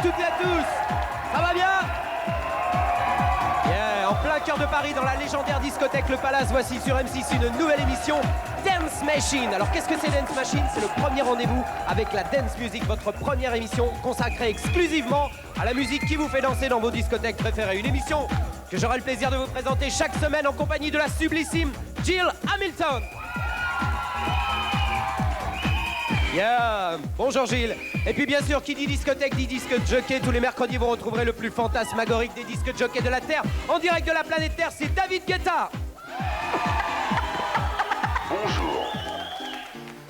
toutes et à tous. Ça va bien? Yeah, en plein cœur de Paris, dans la légendaire discothèque Le Palace, voici sur M6 une nouvelle émission Dance Machine. Alors qu'est-ce que c'est Dance Machine? C'est le premier rendez-vous avec la dance music, votre première émission consacrée exclusivement à la musique qui vous fait danser dans vos discothèques préférées. Une émission que j'aurai le plaisir de vous présenter chaque semaine en compagnie de la sublissime Jill Hamilton. Yeah. Bonjour Gilles. Et puis bien sûr, qui dit discothèque dit disque jockey. Tous les mercredis, vous retrouverez le plus fantasmagorique des disques jockeys de la Terre. En direct de la planète Terre, c'est David Guetta. Bonjour.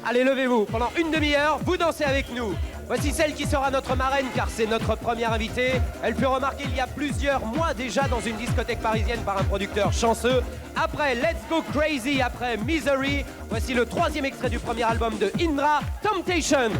Allez, levez-vous. Pendant une demi-heure, vous dansez avec nous. Voici celle qui sera notre marraine, car c'est notre première invitée. Elle fut remarquée il y a plusieurs mois déjà dans une discothèque parisienne par un producteur chanceux. Après Let's Go Crazy, après Misery, voici le troisième extrait du premier album de Indra, Temptation.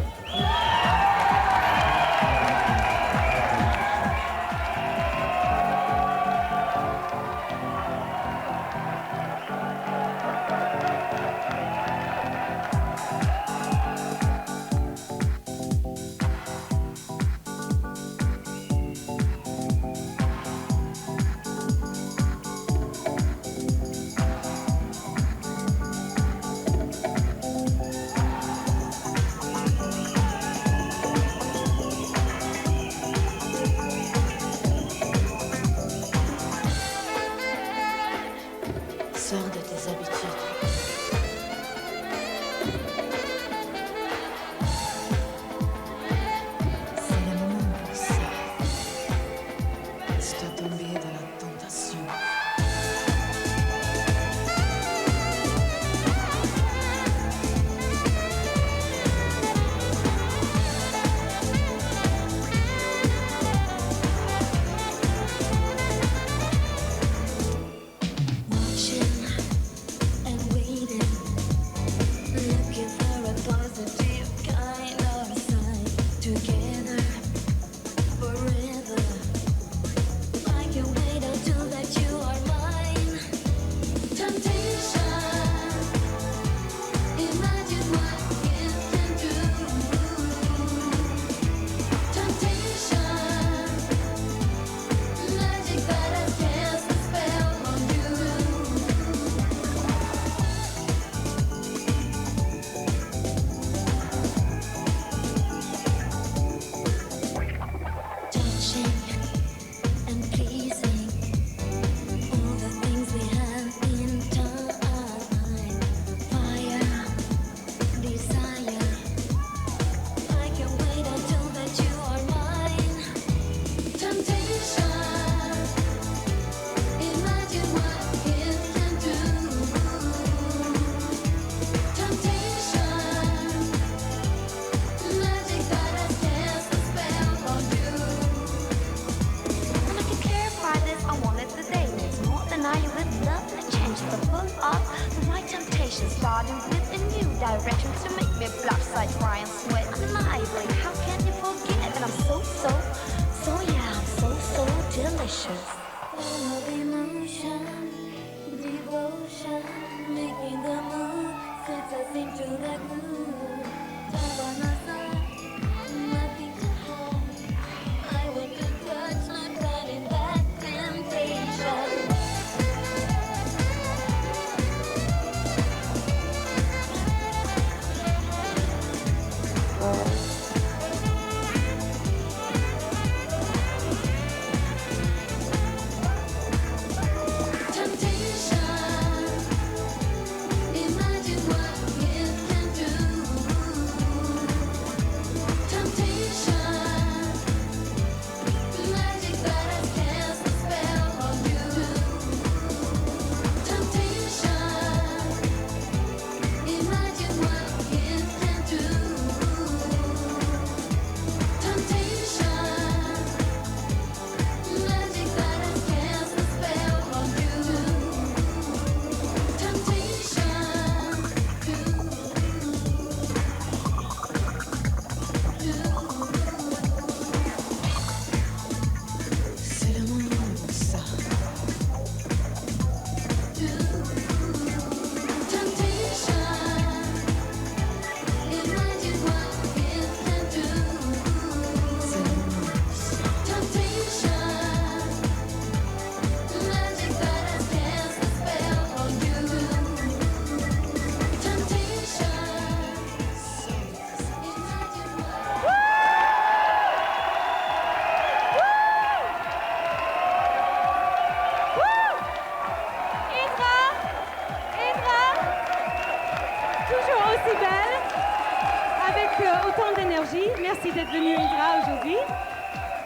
Indra aujourd'hui.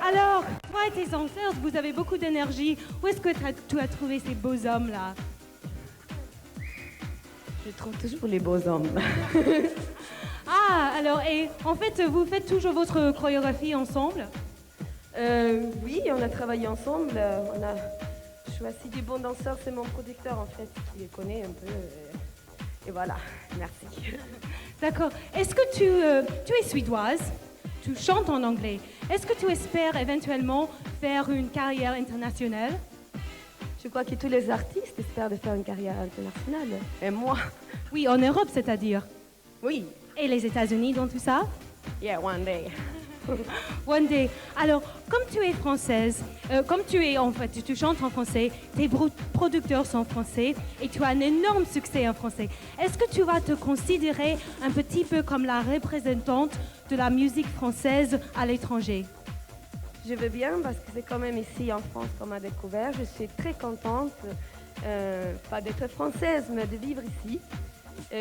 Alors, toi et tes danseurs, vous avez beaucoup d'énergie. Où est-ce que tu as trouvé ces beaux hommes-là? Je trouve toujours les beaux hommes. Ah, alors, et en fait, vous faites toujours votre chorégraphie ensemble? Oui, on a travaillé ensemble. On a choisi des bons danseurs. C'est mon producteur, en fait, qui les connaît un peu. Et voilà, merci. D'accord. Est-ce que tu es suédoise? Tu chantes en anglais. Est-ce que tu espères éventuellement faire une carrière internationale? Je crois que tous les artistes espèrent de faire une carrière internationale. Et moi? Oui, en Europe, c'est-à-dire? Oui. Et les États-Unis dans tout ça? Yeah, one day. One day. Alors, comme tu es française, tu chantes en français, tes producteurs sont français et tu as un énorme succès en français. Est-ce que tu vas te considérer un petit peu comme la représentante de la musique française à l'étranger? Je veux bien parce que c'est quand même ici en France qu'on m'a découvert. Je suis très contente, pas d'être française, mais de vivre ici.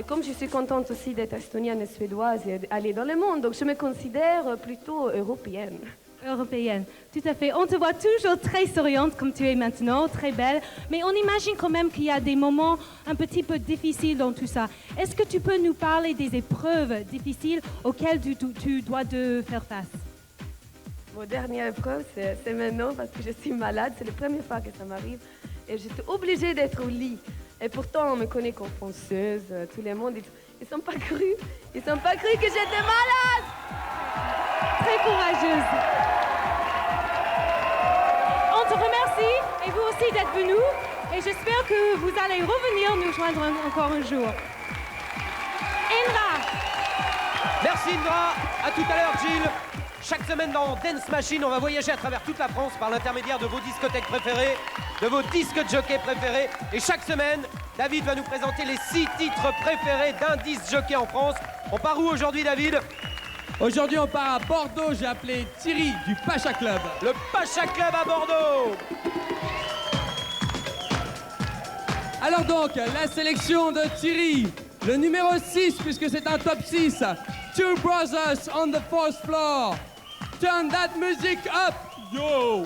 Comme je suis contente aussi d'être estonienne et suédoise et d'aller dans le monde, donc je me considère plutôt européenne. Européenne, tout à fait. On te voit toujours très souriante comme tu es maintenant, très belle, mais on imagine quand même qu'il y a des moments un petit peu difficiles dans tout ça. Est-ce que tu peux nous parler des épreuves difficiles auxquelles tu dois de faire face? Mon dernière épreuve, c'est maintenant parce que je suis malade. C'est la première fois que ça m'arrive et j'étais obligée d'être au lit. Et pourtant, on me connaît comme fonceuse. Tout le monde, ils sont pas cru. Ils sont pas cru que j'étais malade. Très courageuse. On te remercie et vous aussi d'être venus. Et j'espère que vous allez revenir nous joindre encore un jour. Indra. Merci Indra. À tout à l'heure, Gilles. Chaque semaine dans Dance Machine, on va voyager à travers toute la France par l'intermédiaire de vos discothèques préférées, de vos disques de jockey préférés. Et chaque semaine, David va nous présenter les 6 titres préférés d'un disque jockey en France. On part où aujourd'hui, David? Aujourd'hui, on part à Bordeaux. J'ai appelé Thierry du Pacha Club. Le Pacha Club à Bordeaux. Alors donc, la sélection de Thierry. Le numéro 6, puisque c'est un top 6. Two Brothers on the 4th floor. Turn that music up, yo!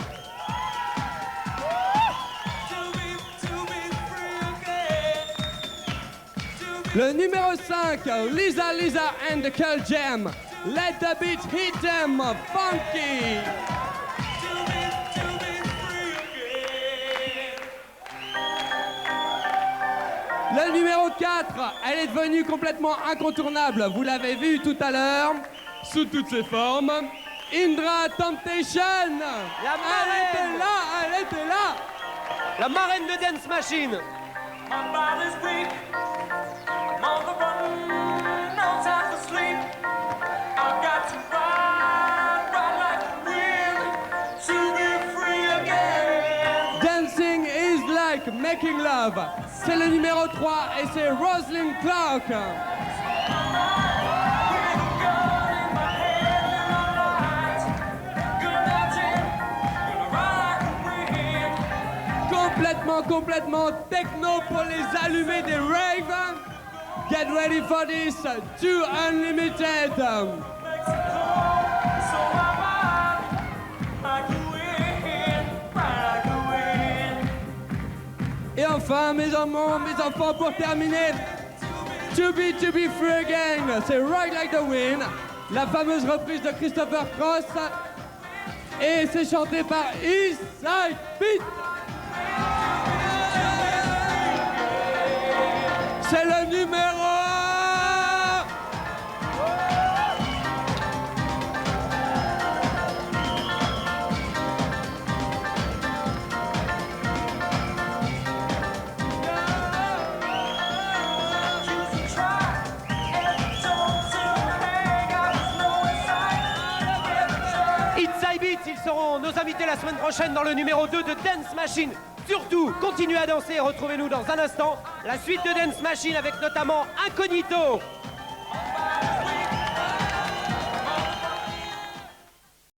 Le numéro 5, Lisa Lisa and the Curl Jam. Let the beat hit them, funky! Le numéro 4, elle est devenue complètement incontournable. Vous l'avez vu tout à l'heure, sous toutes ses formes. Indra Temptation. La marraine. Elle était là. La marraine de Dance Machine. My body's weak, I'm on the run, no time to sleep. I've got to ride, ride like the wind, to be free again. Dancing is like making love. C'est le numéro 3 et c'est Rosalind Clark. Complètement techno pour les allumer des raves. Get ready for this, Too Unlimited. Et enfin, mes enfants, pour terminer, To Be Free Again, c'est Ride Like the Wind, la fameuse reprise de Christopher Cross, et c'est chanté par Eastside Beat. C'est le numéro 1. Inside Beat, ils seront nos invités la semaine prochaine dans le numéro 2 de Dance Machine. Surtout, continuez à danser et retrouvez-nous dans un instant la suite de Dance Machine avec notamment Incognito.